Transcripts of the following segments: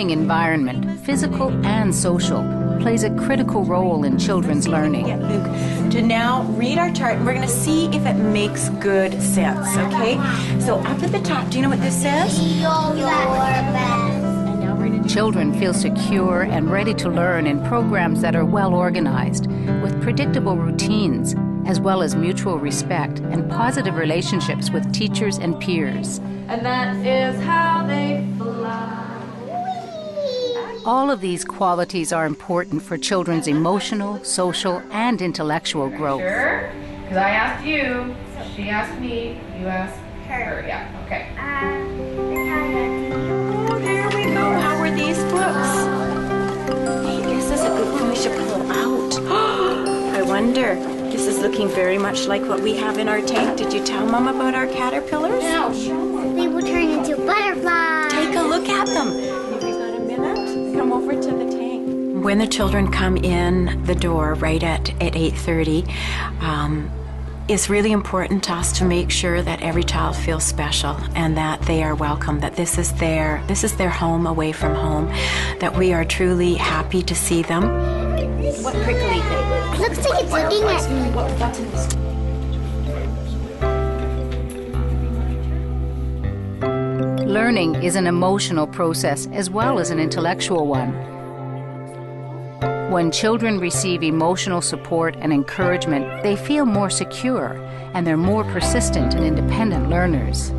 learning environment, physical and social, plays a critical role in children's learning. Get Luke to now read our chart, and we're going to see if it makes good sense, okay? So up at the top, do you know what this says? Children feel secure and ready to learn in programs that are well organized, with predictable routines, as well as mutual respect and positive relationships with teachers and peers. And that is how they fly. All of these qualities are important for children's emotional, social, and intellectual growth. Sure? Because I asked you, she asked me, you asked her. Yeah, okay. There we go. How are these books? Hey, this is a good one. We should pull out. I wonder. This is looking very much like what we have in our tank. Did you tell Mom about our caterpillars? No, sure. They will turn into butterflies. Take a look at them. If you've got a minute, come over to the tank. When the children come in the door right at 8:30, it's really important to us to make sure that every child feels special and that they are welcome, that this is their home away from home, that we are truly happy to see them. What prickly thing? It looks like it's looking at me. What's in this? Learning is an emotional process as well as an intellectual one. When children receive emotional support and encouragement, they feel more secure and they're more persistent and independent learners.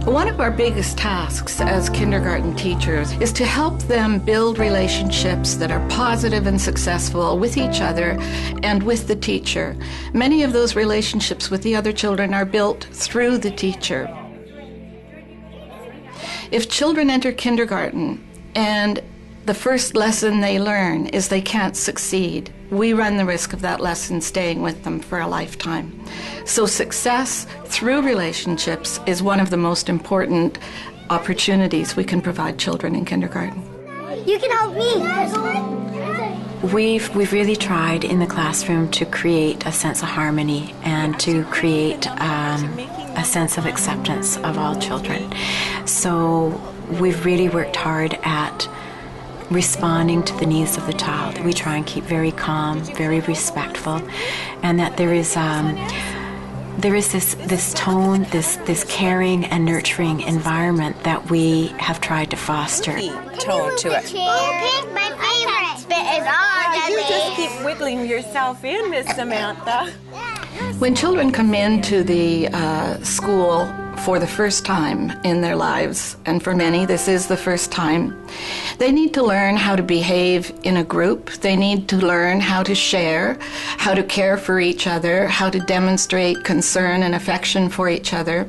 One of our biggest tasks as kindergarten teachers is to help them build relationships that are positive and successful with each other and with the teacher. Many of those relationships with the other children are built through the teacher. If children enter kindergarten and the first lesson they learn is they can't succeed, we run the risk of that lesson staying with them for a lifetime. So success through relationships is one of the most important opportunities we can provide children in kindergarten. You can help me. We've really tried in the classroom to create a sense of harmony and to create a sense of acceptance of all children. So we've really worked hard at responding to the needs of the child. We try and keep very calm, very respectful, and that there is this tone, this caring and nurturing environment that we have tried to foster. Tone to it. Pink, my favorite. Spit is on. You just keep wiggling yourself in, Miss Samantha. When children come into the school for the first time in their lives, and for many this is the first time, they need to learn how to behave in a group. They need to learn how to share, how to care for each other, how to demonstrate concern and affection for each other.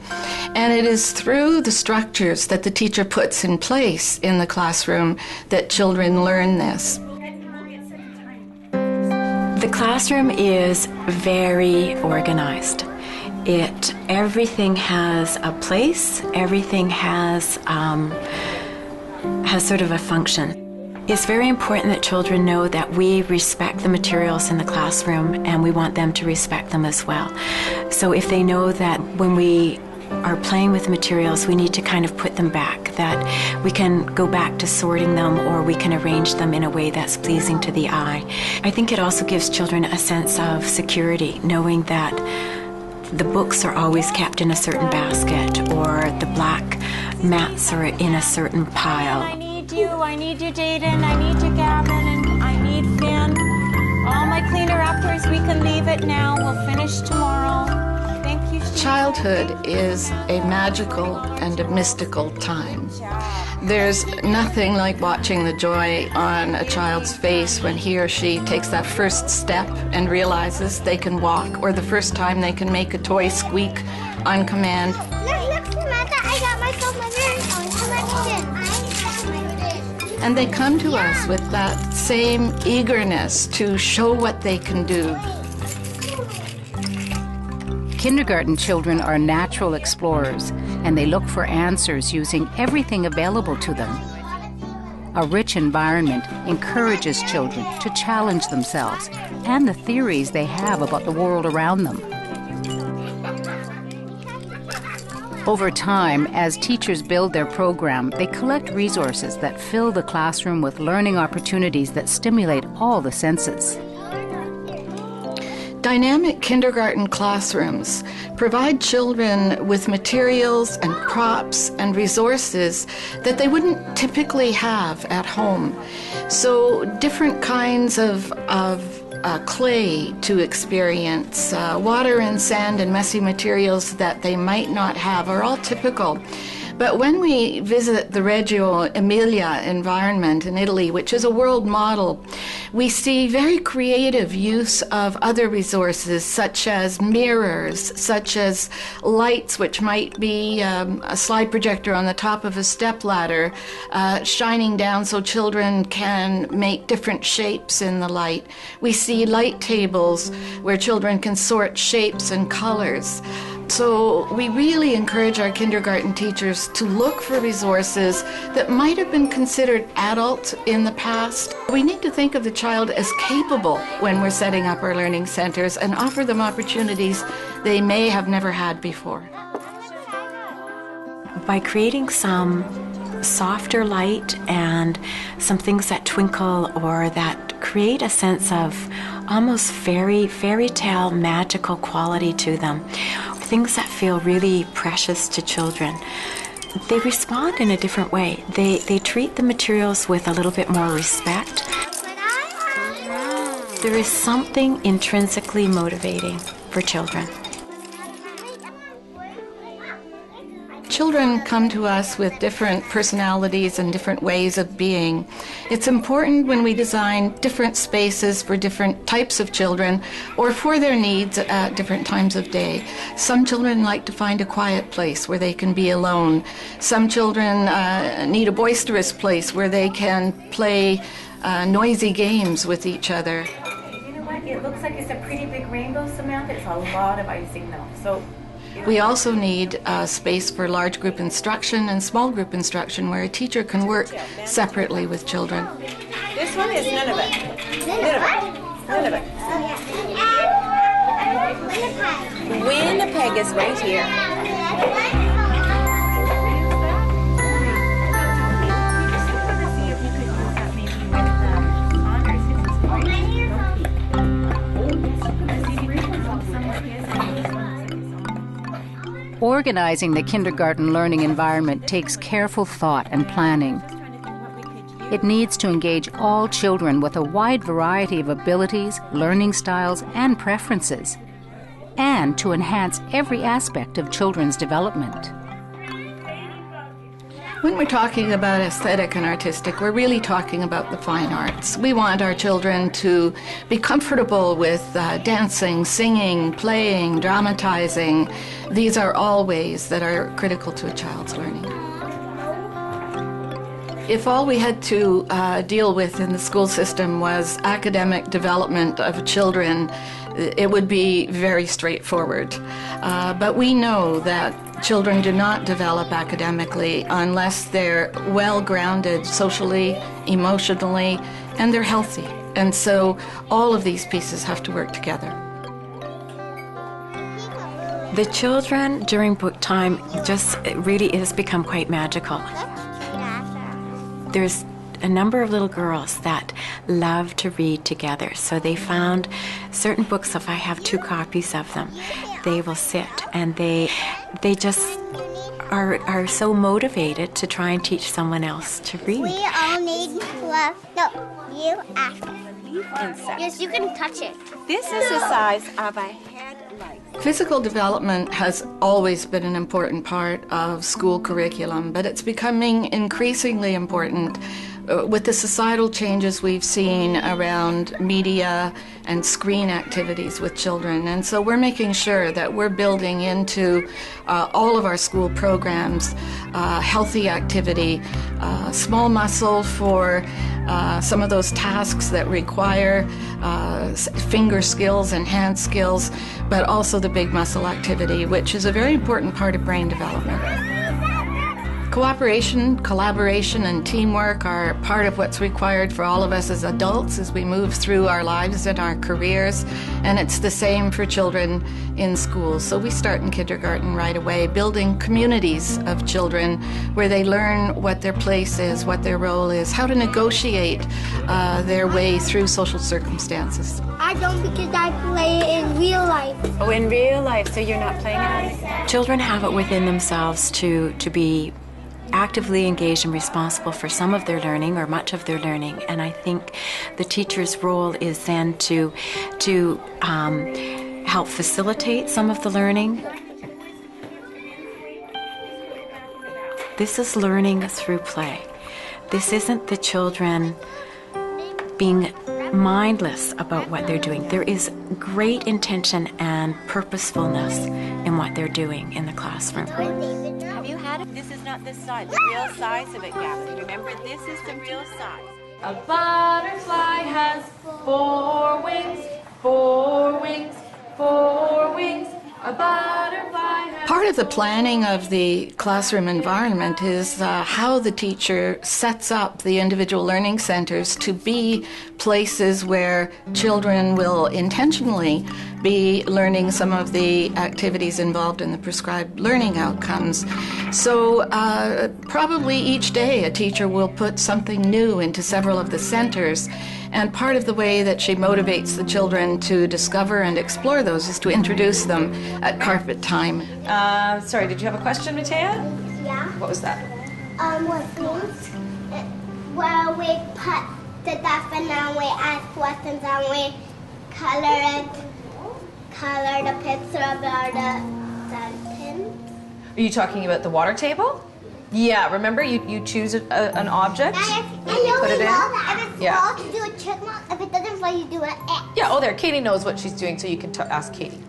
And it is through the structures that the teacher puts in place in the classroom that children learn this. The classroom is very organized. Everything has a place, everything has sort of a function. It's very important that children know that we respect the materials in the classroom and we want them to respect them as well. So if they know that when we are playing with materials, we need to kind of put them back, that we can go back to sorting them or we can arrange them in a way that's pleasing to the eye. I think it also gives children a sense of security, knowing that the books are always kept in a certain basket or the black mats are in a certain pile. I need you, Jayden, I need you, Gavin, and I need Finn. All my cleaner uppers, we can leave it now. We'll finish tomorrow. Thank you, Sheila. Childhood is a magical and a mystical time. There's nothing like watching the joy on a child's face when he or she takes that first step and realizes they can walk, or the first time they can make a toy squeak on command. Look, Samantha, I got myself my marathon. And they come to us with that same eagerness to show what they can do. Kindergarten children are natural explorers, and they look for answers using everything available to them. A rich environment encourages children to challenge themselves and the theories they have about the world around them. Over time, as teachers build their program, they collect resources that fill the classroom with learning opportunities that stimulate all the senses. Dynamic kindergarten classrooms provide children with materials and props and resources that they wouldn't typically have at home. So different kinds of clay to experience, water and sand and messy materials that they might not have are all typical. But when we visit the Reggio Emilia environment in Italy, which is a world model, we see very creative use of other resources such as mirrors, such as lights, which might be a slide projector on the top of a stepladder, shining down so children can make different shapes in the light. We see light tables where children can sort shapes and colors. So we really encourage our kindergarten teachers to look for resources that might have been considered adult in the past. We need to think of the child as capable when we're setting up our learning centers and offer them opportunities they may have never had before. By creating some softer light and some things that twinkle or that create a sense of almost fairy tale magical quality to them, things that feel really precious to children, they respond in a different way. They treat the materials with a little bit more respect. There is something intrinsically motivating for children. Children come to us with different personalities and different ways of being. It's important when we design different spaces for different types of children or for their needs at different times of day. Some children like to find a quiet place where they can be alone. Some children need a boisterous place where they can play noisy games with each other. You know what? It looks like it's a pretty big rainbow, Samantha. It's a lot of icing though. So. We also need space for large group instruction and small group instruction where a teacher can work separately with children. This one is none of it. None of it. Winnipeg is right here. Organizing the kindergarten learning environment takes careful thought and planning. It needs to engage all children with a wide variety of abilities, learning styles, and preferences, and to enhance every aspect of children's development. When we're talking about aesthetic and artistic, we're really talking about the fine arts. We want our children to be comfortable with dancing, singing, playing, dramatizing. These are all ways that are critical to a child's learning. If all we had to deal with in the school system was academic development of children, it would be very straightforward. But we know that children do not develop academically unless they're well-grounded socially, emotionally, and they're healthy. And so all of these pieces have to work together. The children during book time just really has become quite magical. There's a number of little girls that love to read together. So they found certain books, if I have 2 copies of them, they will sit and they just are so motivated to try and teach someone else to read. We all need love. No, you ask. Yes, you can touch it. This is the size of a headlight. Physical development has always been an important part of school curriculum, but it's becoming increasingly important with the societal changes we've seen around media and screen activities with children. And so we're making sure that we're building into all of our school programs healthy activity, small muscle for some of those tasks that require finger skills and hand skills, but also the big muscle activity, which is a very important part of brain development. Cooperation, collaboration, and teamwork are part of what's required for all of us as adults as we move through our lives and our careers, and it's the same for children in schools. So we start in kindergarten right away, building communities of children where they learn what their place is, what their role is, how to negotiate their way through social circumstances. I don't because I play in real life. Oh, in real life, so you're not playing it? Children have it within themselves to be actively engaged and responsible for some of their learning or much of their learning, and I think the teacher's role is then to help facilitate some of the learning. This is learning through play. This isn't the children being mindless about what they're doing. There is great intention and purposefulness in what they're doing in the classroom. Have you had it? This is not the size, the real size of it, Gavin. Remember, this is the real size. A butterfly has 4 wings, 4 wings, 4 wings. A butterfly has... Part of the planning of the classroom environment is how the teacher sets up the individual learning centers to be places where children will intentionally be learning some of the activities involved in the prescribed learning outcomes. So probably each day a teacher will put something new into several of the centers, and part of the way that she motivates the children to discover and explore those is to introduce them at carpet time. Sorry, did you have a question, Matea? Yeah. What was that? What means where we put the stuff and then we ask questions and we color the picture about the pin. Are you talking about the water table? Yeah, remember you choose an object And and you put it in? that if it's Yeah. fall, you do a check mark. If it doesn't fall, you do an X. Yeah, oh there, Katie knows what she's doing, so you can ask Katie.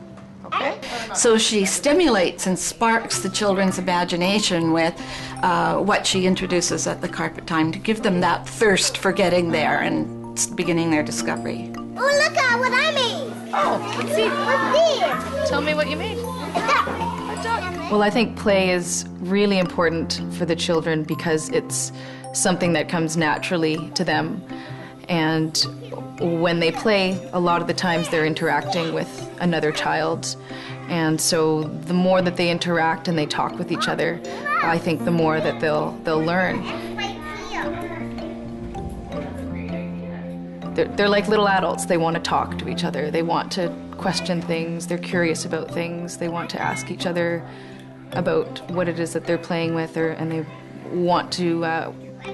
Okay? So she stimulates and sparks the children's imagination with what she introduces at the carpet time to give them that thirst for getting there and beginning their discovery. Oh, look at what I made. Oh, let's see. What's this? Tell me what you made. Well, I think play is really important for the children because it's something that comes naturally to them. And when they play, a lot of the times they're interacting with another child. And so the more that they interact and they talk with each other, I think the more that they'll learn. They're like little adults. They want to talk to each other. They want to question things. They're curious about things. They want to ask each other about what it is that they're playing with, and they want to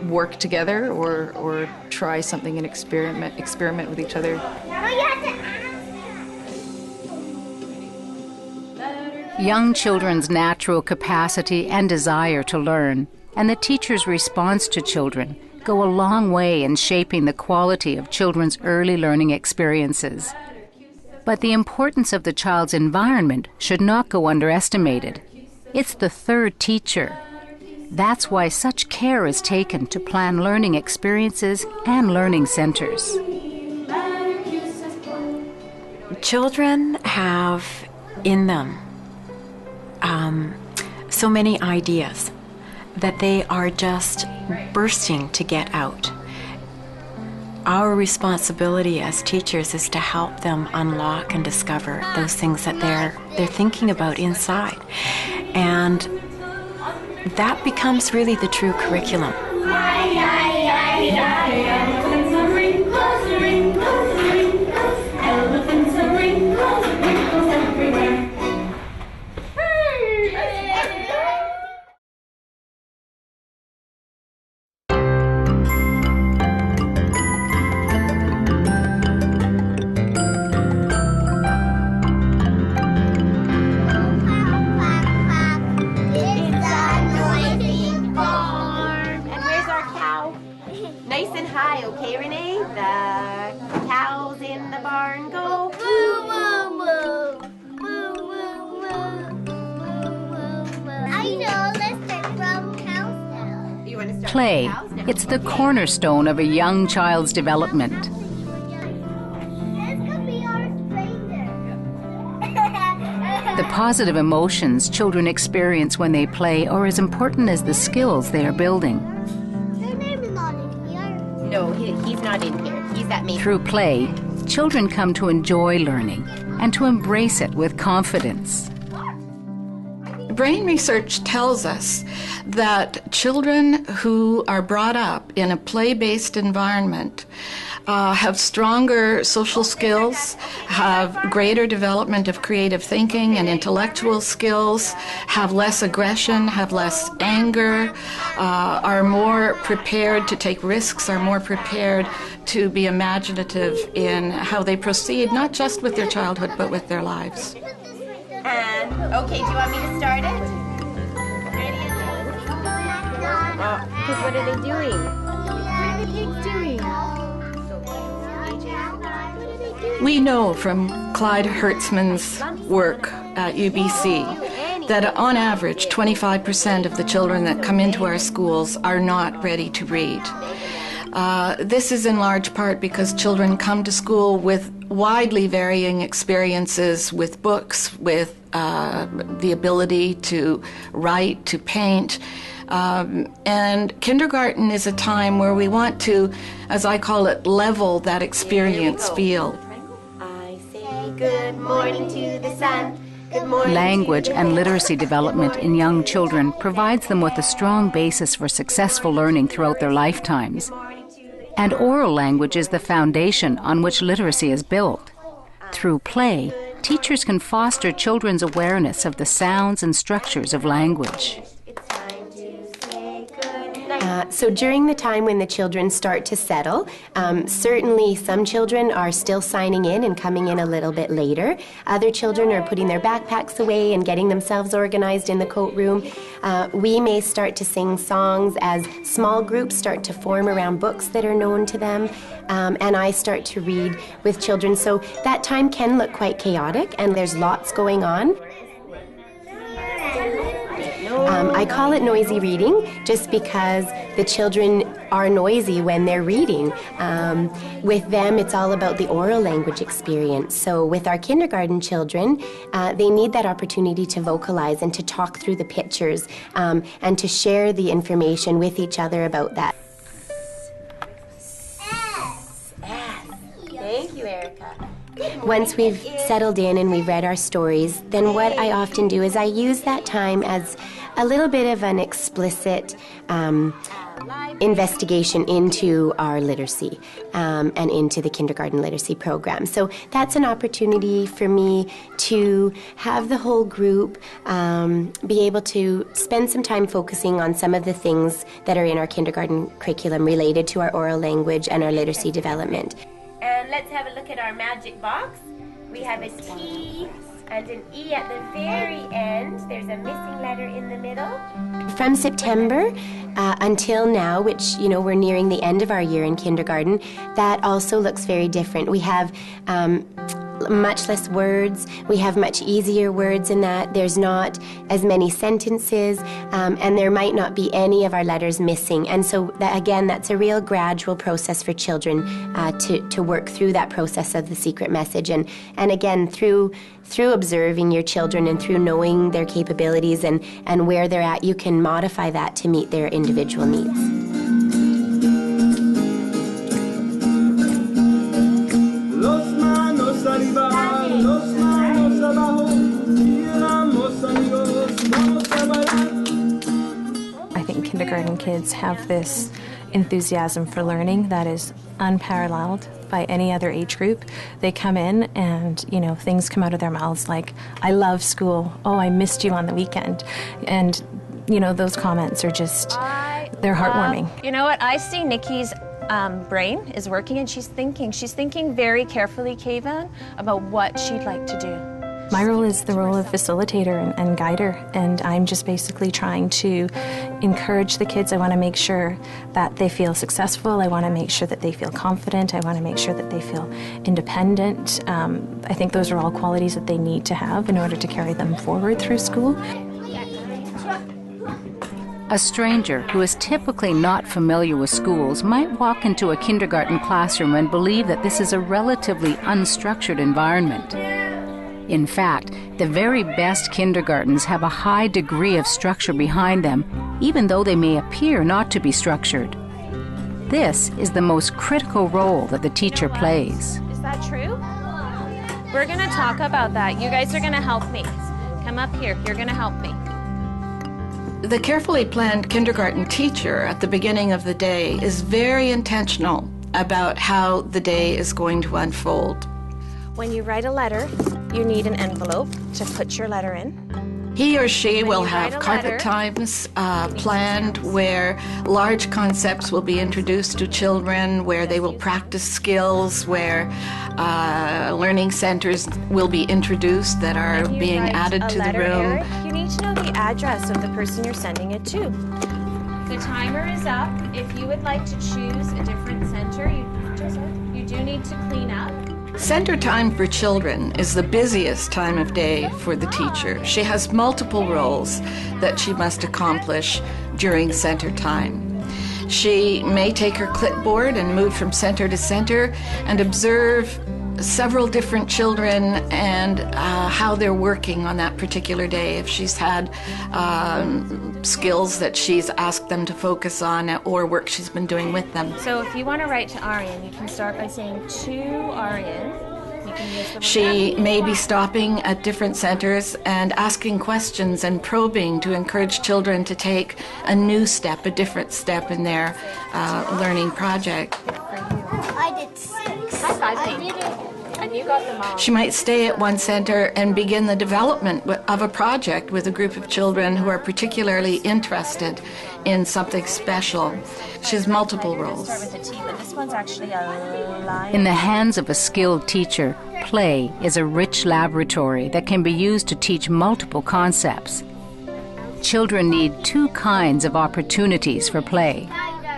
work together or try something and experiment with each other. Young children's natural capacity and desire to learn, and the teacher's response to children, go a long way in shaping the quality of children's early learning experiences. But the importance of the child's environment should not go underestimated. It's the third teacher. That's why such care is taken to plan learning experiences and learning centers. Children have in them so many ideas that they are just bursting to get out. Our responsibility as teachers is to help them unlock and discover those things that they're thinking about inside. And that becomes really the true curriculum. Nice and high, okay, Renee? The cows in the barn go moo, moo, moo. Moo, moo, moo. I know, let's start from cows now. You want to start Play. with cows now? It's the cornerstone of a young child's development. This could be our stranger. The positive emotions children experience when they play are as important as the skills they are building. Their name is not in here. No, he's not in here. He's at me. Through play, children come to enjoy learning and to embrace it with confidence. Brain research tells us that children who are brought up in a play-based environment have stronger social skills, have greater development of creative thinking and intellectual skills, have less aggression, have less anger, are more prepared to take risks, are more prepared to be imaginative in how they proceed, not just with their childhood, but with their lives. And, okay, do you want me to start it? Ready? Because what are they doing? What are the kids doing? We know from Clyde Hertzman's work at UBC that on average 25% of the children that come into our schools are not ready to read. This is in large part because children come to school with widely varying experiences with books, with the ability to write, to paint. And kindergarten is a time where we want to, as I call it, level that experience field. I say good morning to the sun. Good morning. Language and literacy development in young children provides them with a strong basis for successful learning throughout their lifetimes. And oral language is the foundation on which literacy is built. Through play, teachers can foster children's awareness of the sounds and structures of language. So during the time when the children start to settle, certainly some children are still signing in and coming in a little bit later. Other children are putting their backpacks away and getting themselves organized in the coat room. We may start to sing songs as small groups start to form around books that are known to them, and I start to read with children. So that time can look quite chaotic, and there's lots going on. I call it noisy reading just because the children are noisy when they're reading. With them, it's all about the oral language experience. So with our kindergarten children, they need that opportunity to vocalize and to talk through the pictures and to share the information with each other about that. Thank you, Erica. Once we've settled in and we've read our stories, then what I often do is I use that time as a little bit of an explicit investigation into our literacy and into the kindergarten literacy program. So that's an opportunity for me to have the whole group be able to spend some time focusing on some of the things that are in our kindergarten curriculum related to our oral language and our literacy development. And let's have a look at our magic box. We have a T and an E at the very end. There's a missing letter in the middle. From September until now, which, you know, we're nearing the end of our year in kindergarten, that also looks very different. We have much less words. We have much easier words in that. There's not as many sentences, and there might not be any of our letters missing. And so, that, again, that's a real gradual process for children to work through that process of the secret message. And again, through observing your children and through knowing their capabilities and where they're at, you can modify that to meet their individual needs. I think kindergarten kids have this enthusiasm for learning that is unparalleled by any other age group. They come in and, you know, things come out of their mouths like, I love school, oh, I missed you on the weekend. And, you know, those comments are just, they're heartwarming. You know what, I see Nikki's brain is working and she's thinking very carefully, Kayvan, about what she'd like to do. My role is the role of facilitator and guider, and I'm just basically trying to encourage the kids. I want to make sure that they feel successful. I want to make sure that they feel confident. I want to make sure that they feel independent. I think those are all qualities that they need to have in order to carry them forward through school. A stranger who is typically not familiar with schools might walk into a kindergarten classroom and believe that this is a relatively unstructured environment. In fact, the very best kindergartens have a high degree of structure behind them, even though they may appear not to be structured. This is the most critical role that the teacher plays. Is that true? We're going to talk about that. You guys are going to help me. Come up here. You're going to help me. The carefully planned kindergarten teacher at the beginning of the day is very intentional about how the day is going to unfold. When you write a letter, you need an envelope to put your letter in. He or she will have carpet times planned where large concepts will be introduced to children, where they will practice skills, where learning centers will be introduced that are being added to the room. Eric, you need to know the address of the person you're sending it to. The timer is up. If you would like to choose a different center, you do need to clean up. Center time for children is the busiest time of day for the teacher. She has multiple roles that she must accomplish during center time. She may take her clipboard and move from center to center and observe several different children and how they're working on that particular day. If she's had skills that she's asked them to focus on or work she's been doing with them. So if you want to write to Arian, you can start by saying to Arian. She may be stopping at different centers and asking questions and probing to encourage children to take a new step, a different step in their learning project. I did 6. And you got them all. She might stay at one center and begin the development of a project with a group of children who are particularly interested in something special. She has multiple roles. Start with a T, but this one's actually a lion. In the hands of a skilled teacher, play is a rich laboratory that can be used to teach multiple concepts. Children need 2 kinds of opportunities for play: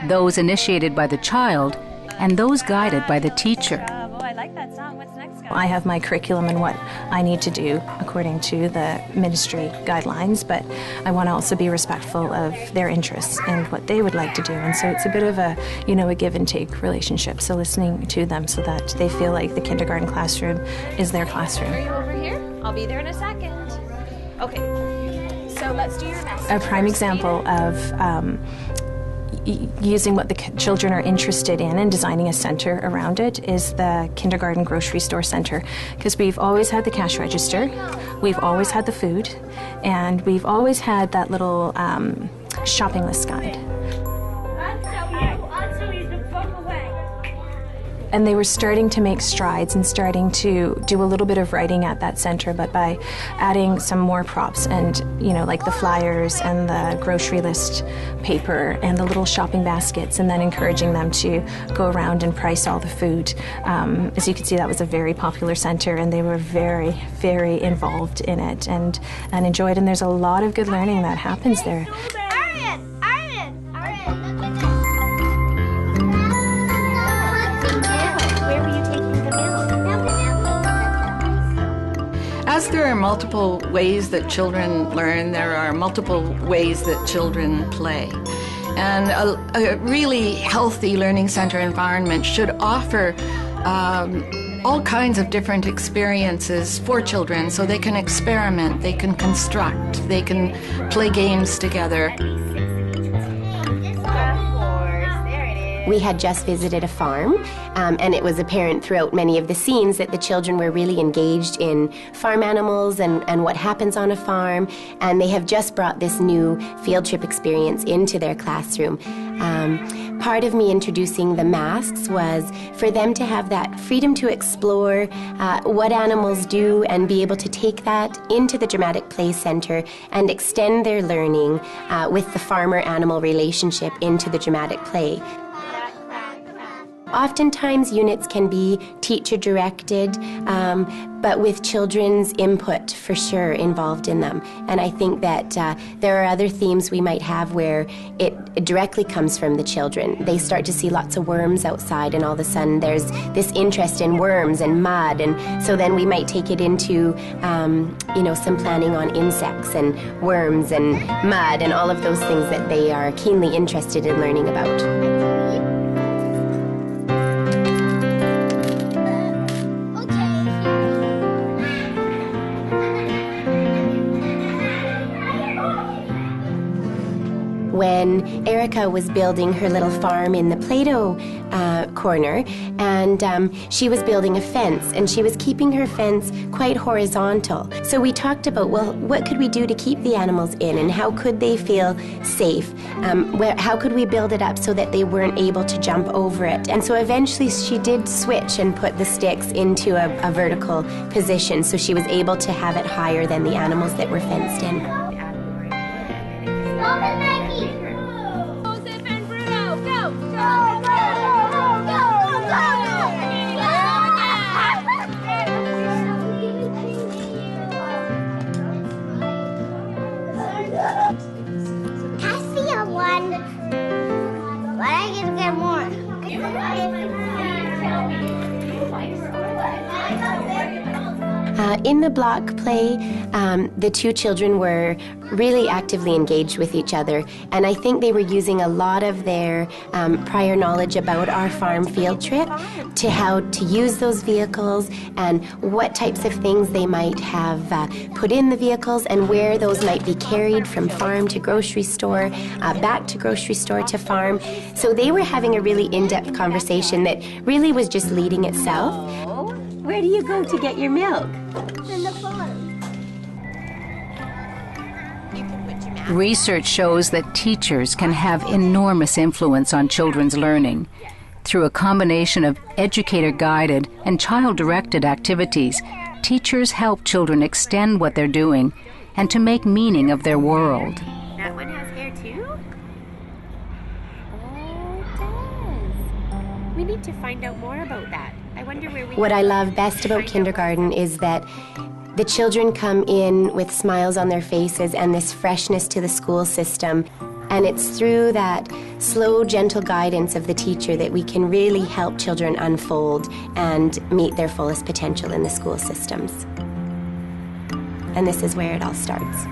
those initiated by the child and those guided by the teacher. Oh, I like that song. What's next, guys? I have my curriculum and what I need to do according to the ministry guidelines, but I want to also be respectful of their interests and what they would like to do. And so it's a bit of a, a give and take relationship. So listening to them so that they feel like the kindergarten classroom is their classroom. Are you over here? I'll be there in a second. Okay, so let's do your message. A prime example of using what the children are interested in and designing a center around it is the kindergarten grocery store center, because we've always had the cash register, we've always had the food, and we've always had that little shopping list guide. And they were starting to make strides and starting to do a little bit of writing at that center, but by adding some more props and, like the flyers and the grocery list paper and the little shopping baskets, and then encouraging them to go around and price all the food. As you can see, that was a very popular center, and they were very, very involved in it and enjoyed it. And there's a lot of good learning that happens there. As there are multiple ways that children learn, there are multiple ways that children play. And a really healthy learning center environment should offer all kinds of different experiences for children so they can experiment, they can construct, they can play games together. We had just visited a farm, and it was apparent throughout many of the scenes that the children were really engaged in farm animals and what happens on a farm, and they have just brought this new field trip experience into their classroom. Part of me introducing the masks was for them to have that freedom to explore what animals do and be able to take that into the Dramatic Play Center and extend their learning with the farmer-animal relationship into the dramatic play. Oftentimes units can be teacher-directed, but with children's input for sure involved in them. And I think that there are other themes we might have where it directly comes from the children. They start to see lots of worms outside, and all of a sudden there's this interest in worms and mud, and so then we might take it into some planning on insects and worms and mud and all of those things that they are keenly interested in learning about. when Erica was building her little farm in the Play-Doh corner, and she was building a fence, and she was keeping her fence quite horizontal. So we talked about, well, what could we do to keep the animals in, and how could they feel safe? How could we build it up so that they weren't able to jump over it? And so eventually she did switch and put the sticks into a vertical position, so she was able to have it higher than the animals that were fenced in. Stop it, Maggie! Joseph and Bruno, go! I see a one, but I can get more. In the block play, the two children were really actively engaged with each other, and I think they were using a lot of their prior knowledge about our farm field trip to how to use those vehicles and what types of things they might have put in the vehicles and where those might be carried from farm to grocery store, back to grocery store to farm. So they were having a really in-depth conversation that really was just leading itself. Where do you go to get your milk? In the farm. Research shows that teachers can have enormous influence on children's learning. Through a combination of educator-guided and child-directed activities, teachers help children extend what they're doing and to make meaning of their world. That one has hair too? Oh, it does. We need to find out more about that. I wonder where we... What I love best about kindergarten is that the children come in with smiles on their faces and this freshness to the school system. And it's through that slow, gentle guidance of the teacher that we can really help children unfold and meet their fullest potential in the school systems. And this is where it all starts.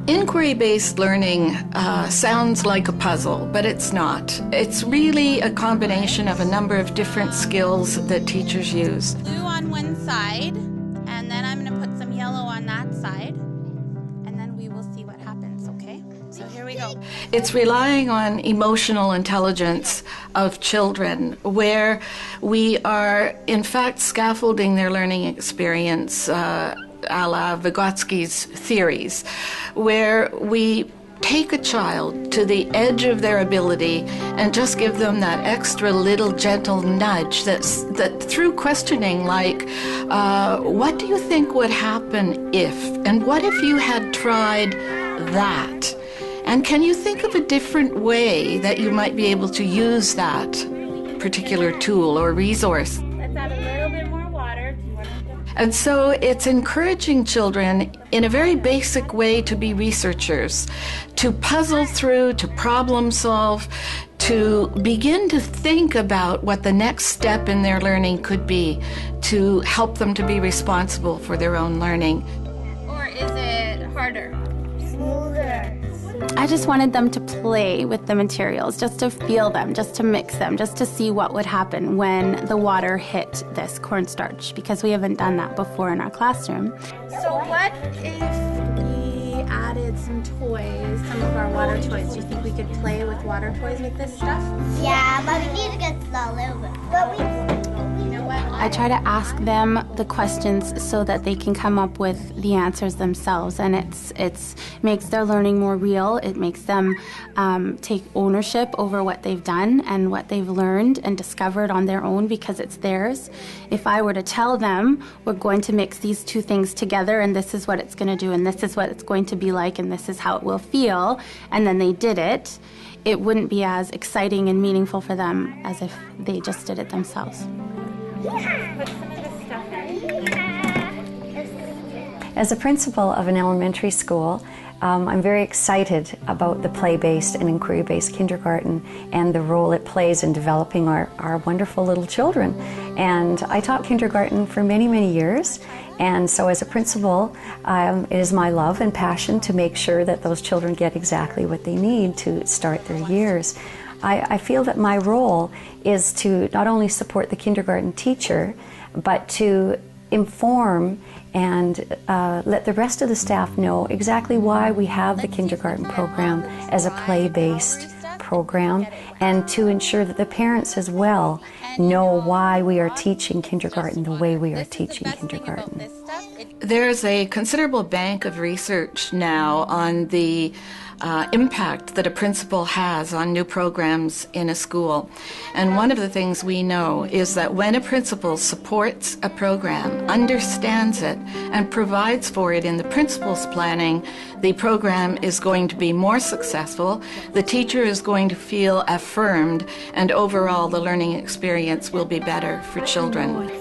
Inquiry-based learning sounds like a puzzle, but it's not. It's really a combination of a number of different skills that teachers use. Blue on one side, and then I'm going to put some yellow on that side, and then we will see what happens, okay? So here we go. It's relying on emotional intelligence of children, where we are, in fact, scaffolding their learning experience a la Vygotsky's theories, where we take a child to the edge of their ability and just give them that extra little gentle nudge that through questioning like, what do you think would happen if? And what if you had tried that? And can you think of a different way that you might be able to use that particular tool or resource? Let's add a little bit more water. And so it's encouraging children in a very basic way to be researchers, to puzzle through, to problem solve, to begin to think about what the next step in their learning could be, to help them to be responsible for their own learning. Or is it harder? Smoother. I just wanted them to play with the materials, just to feel them, just to mix them, just to see what would happen when the water hit this cornstarch, because we haven't done that before in our classroom. So what if we added some toys, some of our water toys? Do you think we could play with water toys with this stuff? Yeah, but we need to get a little bit. But you know what? I try to ask them the questions so that they can come up with the answers themselves, and it makes their learning more real. It makes them take ownership over what they've done and what they've learned and discovered on their own because it's theirs. If I were to tell them, we're going to mix these two things together and this is what it's going to do and this is what it's going to be like and this is how it will feel, and then they did it, it wouldn't be as exciting and meaningful for them as if they just did it themselves. As a principal of an elementary school, I'm very excited about the play-based and inquiry-based kindergarten and the role it plays in developing our wonderful little children. And I taught kindergarten for many, many years, and so as a principal, it is my love and passion to make sure that those children get exactly what they need to start their years. I feel that my role is to not only support the kindergarten teacher, but to inform and let the rest of the staff know exactly why we have the kindergarten program as a play-based program, and to ensure that the parents as well know why we are teaching kindergarten the way we are teaching kindergarten. There's a considerable bank of research now on the impact that a principal has on new programs in a school. And one of the things we know is that when a principal supports a program, understands it, and provides for it in the principal's planning, the program is going to be more successful, the teacher is going to feel affirmed, and overall the learning experience will be better for children.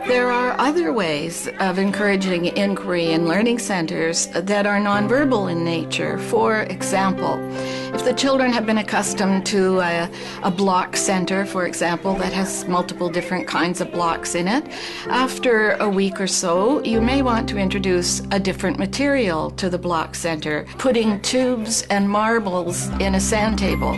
There are other ways of encouraging inquiry in learning centers that are nonverbal in nature. For example, if the children have been accustomed to a block center, for example, that has multiple different kinds of blocks in it, after a week or so, you may want to introduce a different material to the block center. Putting tubes and marbles in a sand table,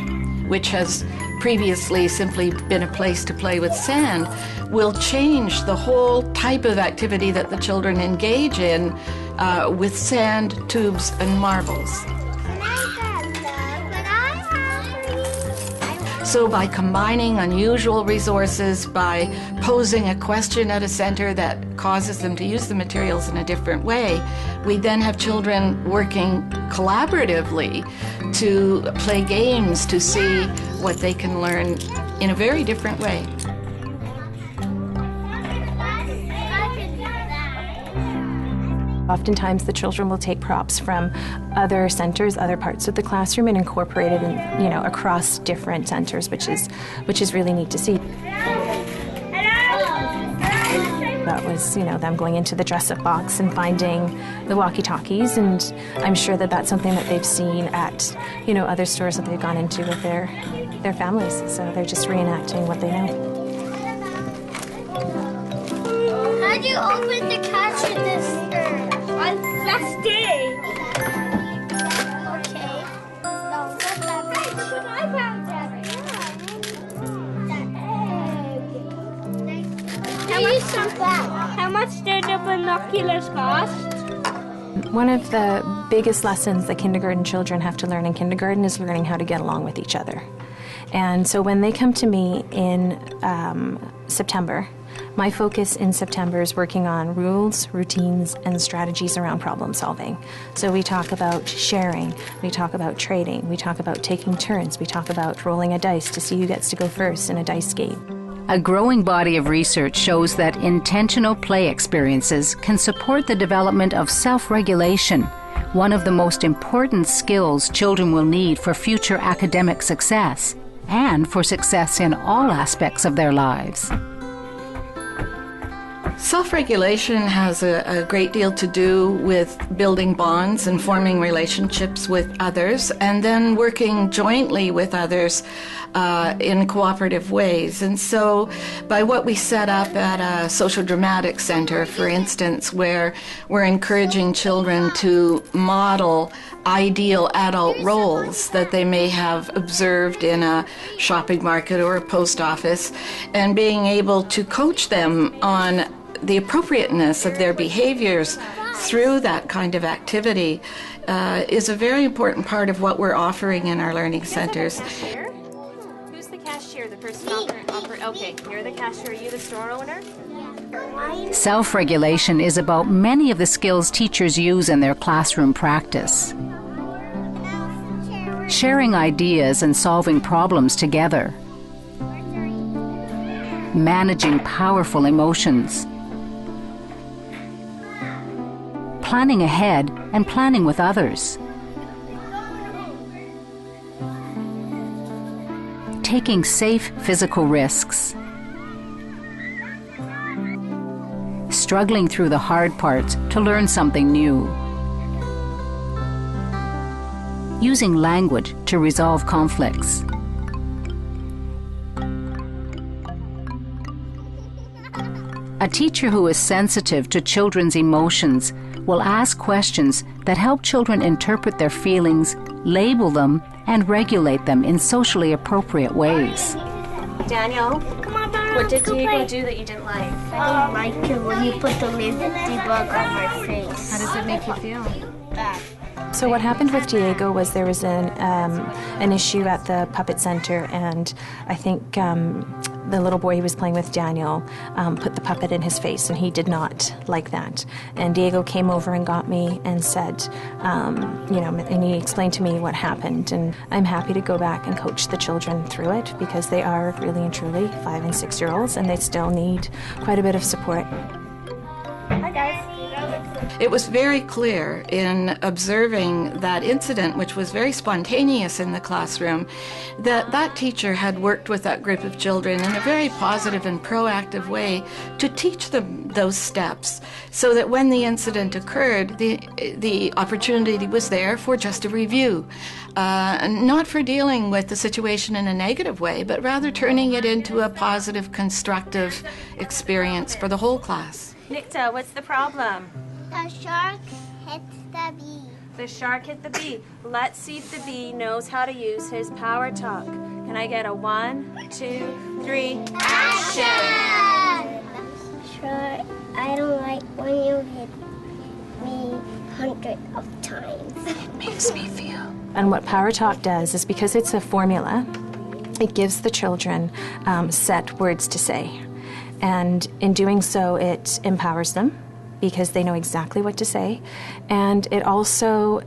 which has previously simply been a place to play with sand, will change the whole type of activity that the children engage in with sand, tubes, and marbles. So by combining unusual resources, by posing a question at a center that causes them to use the materials in a different way, we then have children working collaboratively to play games to see what they can learn in a very different way. Oftentimes the children will take props from other centers, other parts of the classroom, and incorporate it in, across different centers, which is really neat to see. That was, them going into the dress-up box and finding the walkie-talkies, and I'm sure that that's something that they've seen at, other stores that they've gone into with their families. So they're just reenacting what they know. How do you open the cash register? On last day. Okay. No, not that big. But I found that. How much did the binoculars cost? One of the biggest lessons that kindergarten children have to learn in kindergarten is learning how to get along with each other. And so when they come to me in September, my focus in September is working on rules, routines, and strategies around problem solving. So we talk about sharing, we talk about trading, we talk about taking turns, we talk about rolling a dice to see who gets to go first in a dice game. A growing body of research shows that intentional play experiences can support the development of self-regulation, one of the most important skills children will need for future academic success and for success in all aspects of their lives. Self-regulation has a great deal to do with building bonds and forming relationships with others, and then working jointly with others in cooperative ways. And so by what we set up at a social dramatic center, for instance, where we're encouraging children to model ideal adult roles that they may have observed in a shopping market or a post office, and being able to coach them on the appropriateness of their behaviors through that kind of activity is a very important part of what we're offering in our learning centers. Who's the cashier? The person offering? Okay, you're the cashier. Are you the store owner? Self-regulation is about many of the skills teachers use in their classroom practice. Sharing ideas and solving problems together. Managing powerful emotions. planning ahead and planning with others. Taking safe physical risks. Struggling through the hard parts to learn something new. Using language to resolve conflicts. A teacher who is sensitive to children's emotions will ask questions that help children interpret their feelings, label them, and regulate them in socially appropriate ways. Daniel, what did Diego do that you didn't like? I didn't like it when you put the ladybug on my face. How does it make you feel? Bad. So what happened with Diego was there was an issue at the puppet center, and I think the little boy he was playing with, Daniel, put the puppet in his face, and he did not like that. And Diego came over and got me and said, and he explained to me what happened. And I'm happy to go back and coach the children through it because they are really and truly 5- and 6-year-olds, and they still need quite a bit of support. Hi, guys. It was very clear in observing that incident, which was very spontaneous in the classroom, that that teacher had worked with that group of children in a very positive and proactive way to teach them those steps, so that when the incident occurred, the opportunity was there for just a review. Not for dealing with the situation in a negative way, but rather turning it into a positive, constructive experience for the whole class. Nikta, what's the problem? The shark hit the bee. The shark hit the bee. Let's see if the bee knows how to use his power talk. Can I get a 1, 2, 3, action? Sure, I don't like when you hit me hundreds of times. It makes me feel. And what Power Talk does is, because it's a formula, it gives the children set words to say. And in doing so, it empowers them because they know exactly what to say. And it also,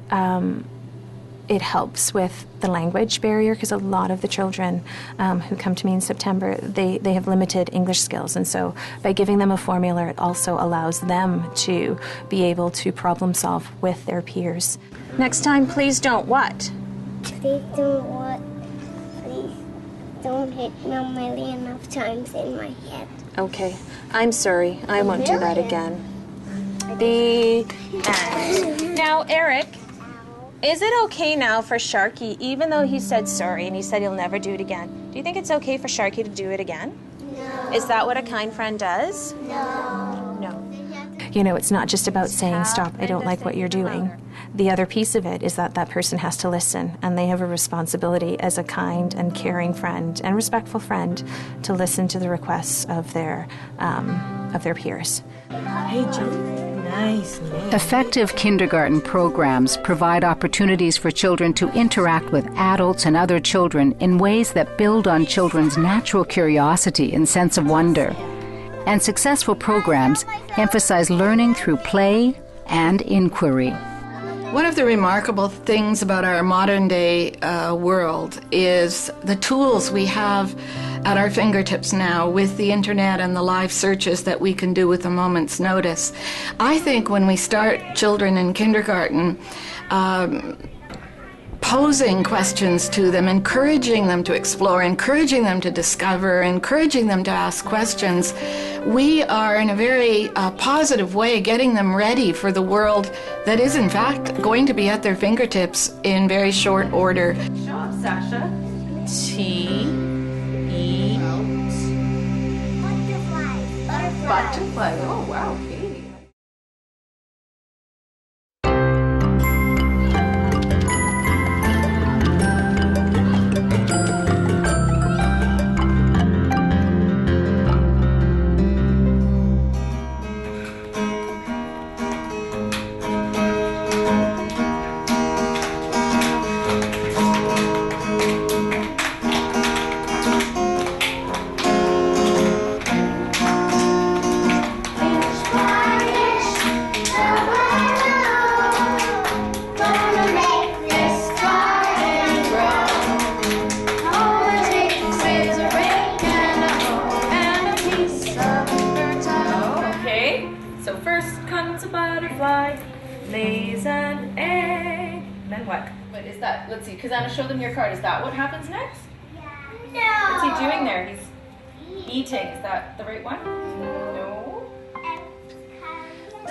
it helps with the language barrier, because a lot of the children who come to me in September, they have limited English skills. And so by giving them a formula, it also allows them to be able to problem solve with their peers. Next time, please don't what? Please don't what? Please don't hit me a million of times in my head. Okay, I'm sorry. I won't do that again. The end. Now, Eric, is it okay now for Sharky, even though he said sorry and he said he'll never do it again, do you think it's okay for Sharky to do it again? No. Is that what a kind friend does? No. No. You know, it's not just about saying, stop, I don't like what you're doing. The other piece of it is that that person has to listen, and they have a responsibility as a kind and caring friend and respectful friend to listen to the requests of their peers. Hey, Jim. Nice. Effective kindergarten programs provide opportunities for children to interact with adults and other children in ways that build on children's natural curiosity and sense of wonder. And successful programs emphasize learning through play and inquiry. One of the remarkable things about our modern day world is the tools we have at our fingertips now with the internet and the live searches that we can do with a moment's notice. I think when we start children in kindergarten, posing questions to them, encouraging them to explore, encouraging them to discover, encouraging them to ask questions, we are in a very positive way getting them ready for the world that is in fact going to be at their fingertips in very short order. Show up, Sasha. T-E. Butterfly. Oh, wow. Katie. Finish then what? What is that? Let's see. Kazana, show them your card. Is that what happens next? No. What's he doing there? He's eating. Is that the right one? No.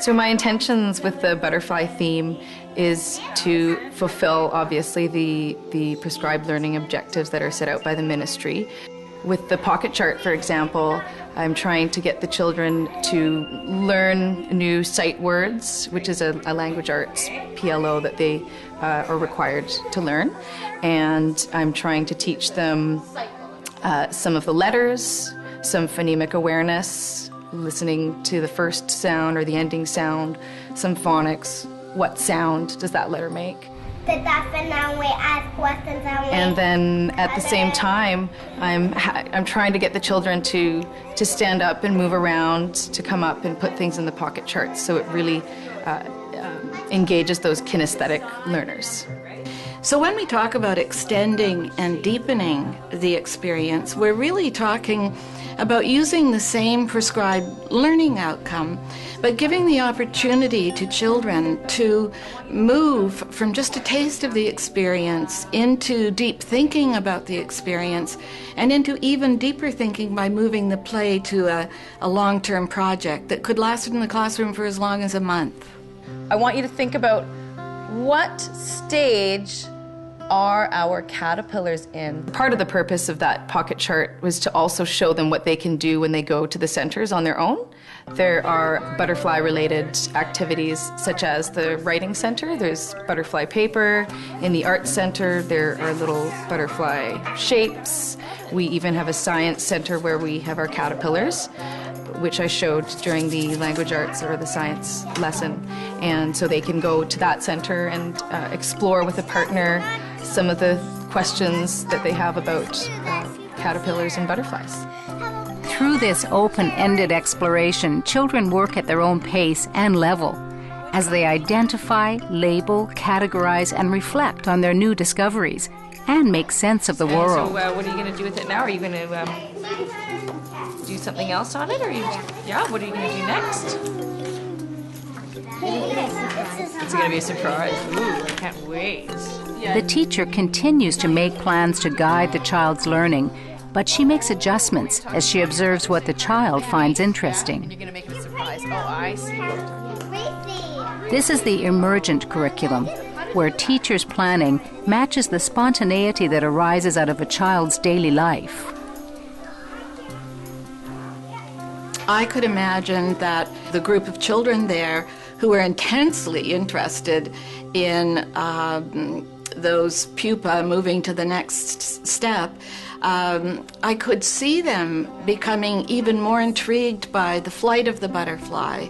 So my intentions with the butterfly theme is to fulfill, obviously, the prescribed learning objectives that are set out by the ministry. With the pocket chart, for example, I'm trying to get the children to learn new sight words, which is a language arts PLO that they are required to learn. And I'm trying to teach them some of the letters, some phonemic awareness, listening to the first sound or the ending sound, some phonics. What sound does that letter make? And then at the same time, I'm trying to get the children to stand up and move around, to come up and put things in the pocket charts, so it really engages those kinesthetic learners. So when we talk about extending and deepening the experience, we're really talking about using the same prescribed learning outcome, but giving the opportunity to children to move from just a taste of the experience into deep thinking about the experience and into even deeper thinking by moving the play to a long-term project that could last in the classroom for as long as a month. I want you to think about what stage are our caterpillars in? Part of the purpose of that pocket chart was to also show them what they can do when they go to the centers on their own. There are butterfly-related activities such as the writing center. There's butterfly paper. In the art center, there are little butterfly shapes. We even have a science center where we have our caterpillars, which I showed during the language arts or the science lesson. And so they can go to that center and explore with a partner some of the questions that they have about caterpillars and butterflies. Through this open-ended exploration, children work at their own pace and level as they identify, label, categorize, and reflect on their new discoveries and make sense of the world. So what are you going to do with it now? Are you going to do something else on it? Or what are you going to do next? It's going to be a surprise. Ooh, I can't wait. The teacher continues to make plans to guide the child's learning, but she makes adjustments as she observes what the child finds interesting. You're going to make it a surprise. Oh, I see. This is the Emergent curriculum, where teachers' planning matches the spontaneity that arises out of a child's daily life. I could imagine that the group of children there who are intensely interested in those pupa moving to the next step, I could see them becoming even more intrigued by the flight of the butterfly.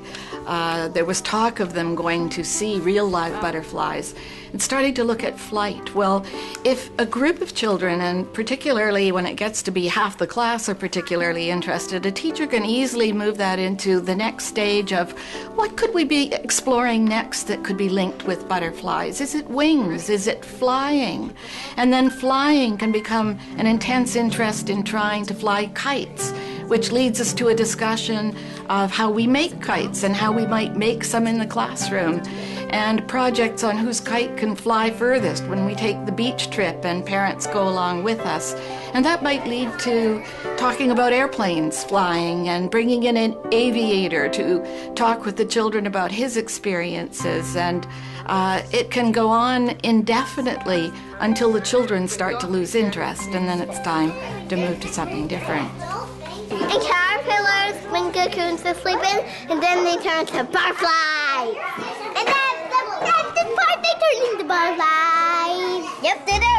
There was talk of them going to see real live butterflies and starting to look at flight. Well, if a group of children, and particularly when it gets to be half the class are particularly interested, a teacher can easily move that into the next stage of what could we be exploring next that could be linked with butterflies? Is it wings? Is it flying? And then flying can become an intense interest in trying to fly kites, which leads us to a discussion of how we make kites and how we might make some in the classroom, and projects on whose kite can fly furthest when we take the beach trip and parents go along with us. And that might lead to talking about airplanes flying and bringing in an aviator to talk with the children about his experiences. And it can go on indefinitely until the children start to lose interest, and then it's time to move to something different. And caterpillars, when cocoons are sleeping, and then they turn to butterflies. And that's the part they turn into butterflies. Yep, they do.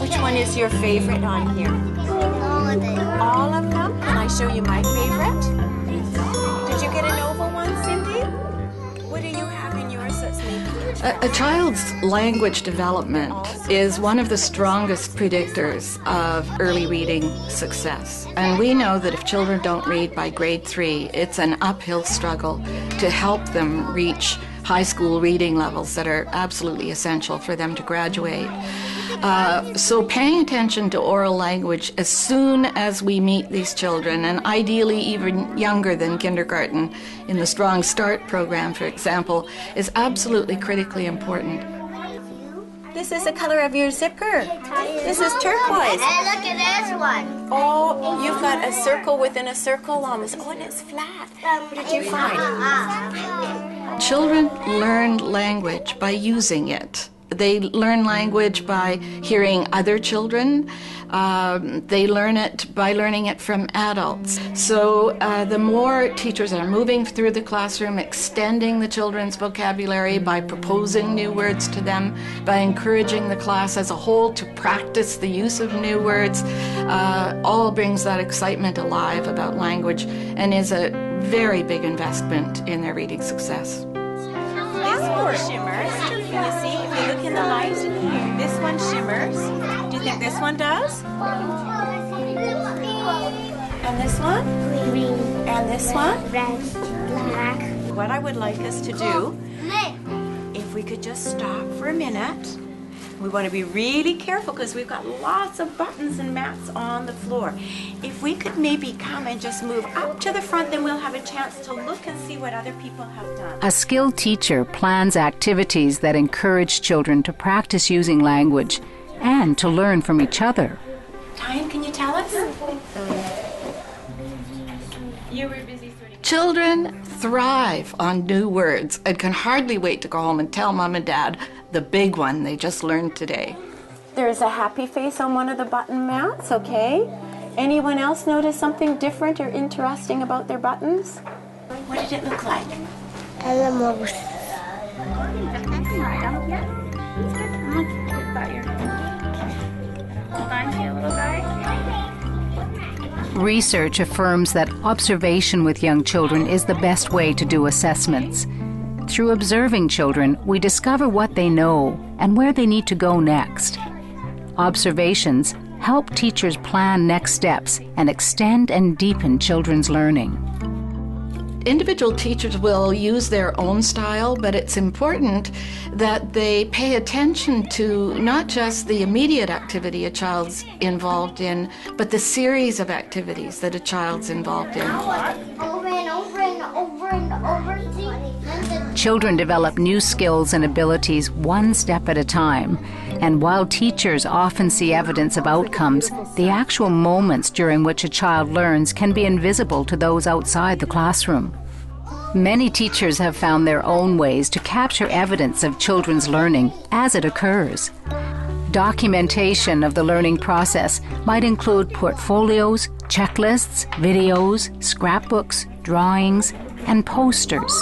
Which one is your favorite on here? All of them. All of them? Can I show you my favorite? Did you get an oval one, Cindy? What do you have in yours that's maybe? A child's language development is one of the strongest predictors of early reading success. And we know that if children don't read by grade 3, it's an uphill struggle to help them reach high school reading levels that are absolutely essential for them to graduate. So paying attention to oral language as soon as we meet these children, and ideally even younger than kindergarten in the Strong Start program, for example, is absolutely critically important. This is the color of your zipper. This is turquoise. And look at this one. Oh, you've got a circle within a circle almost. Oh, and it's flat. What did you find? Children learn language by using it. They learn language by hearing other children. They learn it by learning it from adults. So the more teachers are moving through the classroom, extending the children's vocabulary by proposing new words to them, by encouraging the class as a whole to practice the use of new words, all brings that excitement alive about language and is a very big investment in their reading success. This one shimmers. Can you see? If you look in the light, this one shimmers. Do you think this one does? And this one? Green. And this one? Red. Black. What I would like us to do, if we could just stop for a minute. We want to be really careful because we've got lots of buttons and mats on the floor. If we could maybe come and just move up to the front, then we'll have a chance to look and see what other people have done. A skilled teacher plans activities that encourage children to practice using language and to learn from each other. Time, can you tell us? You were busy sorting. Children thrive on new words and can hardly wait to go home and tell mom and dad the big one they just learned today. There's a happy face on one of the button mats, okay? Anyone else notice something different or interesting about their buttons? What did it look like? Animals. Research affirms that observation with young children is the best way to do assessments. Through observing children, we discover what they know and where they need to go next. Observations help teachers plan next steps and extend and deepen children's learning. Individual teachers will use their own style, but it's important that they pay attention to not just the immediate activity a child's involved in, but the series of activities that a child's involved in. Over and over and over and over. Children develop new skills and abilities one step at a time. And while teachers often see evidence of outcomes, the actual moments during which a child learns can be invisible to those outside the classroom. Many teachers have found their own ways to capture evidence of children's learning as it occurs. Documentation of the learning process might include portfolios, checklists, videos, scrapbooks, drawings, and posters.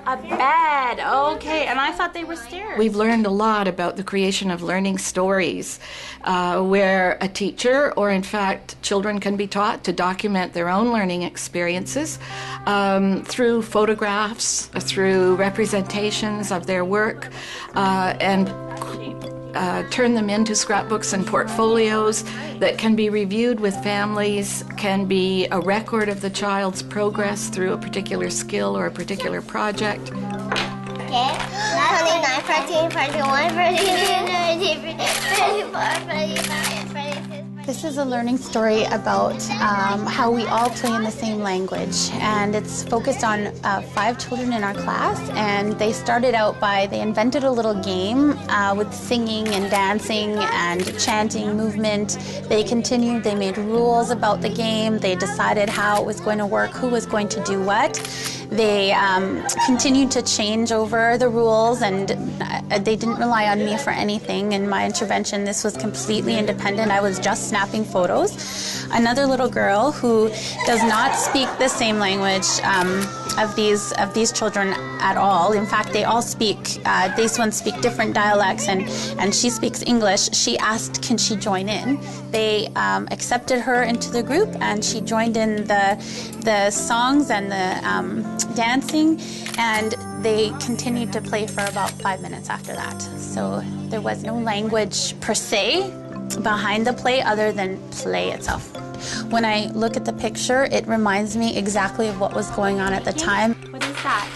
A bed, okay, and I thought they were stairs. We've learned a lot about the creation of learning stories, where a teacher, or in fact children, can be taught to document their own learning experiences through photographs, through representations of their work, and turn them into scrapbooks and portfolios that can be reviewed with families, can be a record of the child's progress through a particular skill or a particular project. Okay, 29, 14, 41, 42, 34, 45, 46. This is a learning story about how we all play in the same language, and it's focused on 5 children in our class, and they started out they invented a little game with singing and dancing and chanting movement. They continued, they made rules about the game, they decided how it was going to work, who was going to do what. They continued to change over the rules, and they didn't rely on me for anything in my intervention. This was completely independent. I was just snapping photos. Another little girl who does not speak the same language of these children at all. In fact, they all speak, these ones speak different dialects, and she speaks English. She asked, can she join in? They accepted her into the group, and she joined in the songs and the dancing, and they continued to play for about 5 minutes after that. So there was no language per se behind the play other than play itself. When I look at the picture, it reminds me exactly of what was going on at the time. What is that?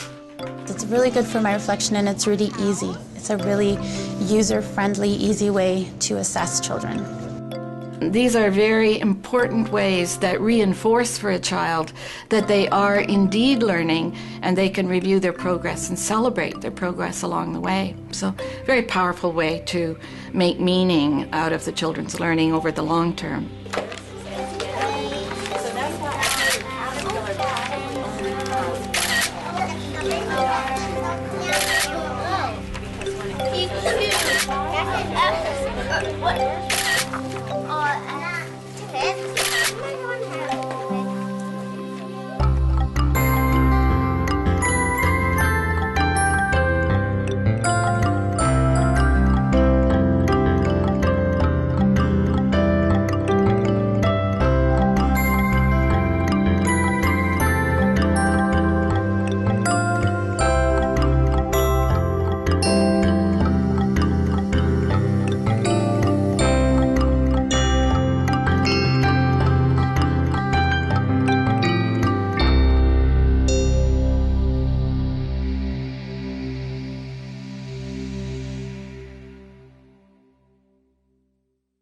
It's really good for my reflection, and it's really easy. It's a really user-friendly, easy way to assess children. These are very important ways that reinforce for a child that they are indeed learning, and they can review their progress and celebrate their progress along the way. So, very powerful way to make meaning out of the children's learning over the long term.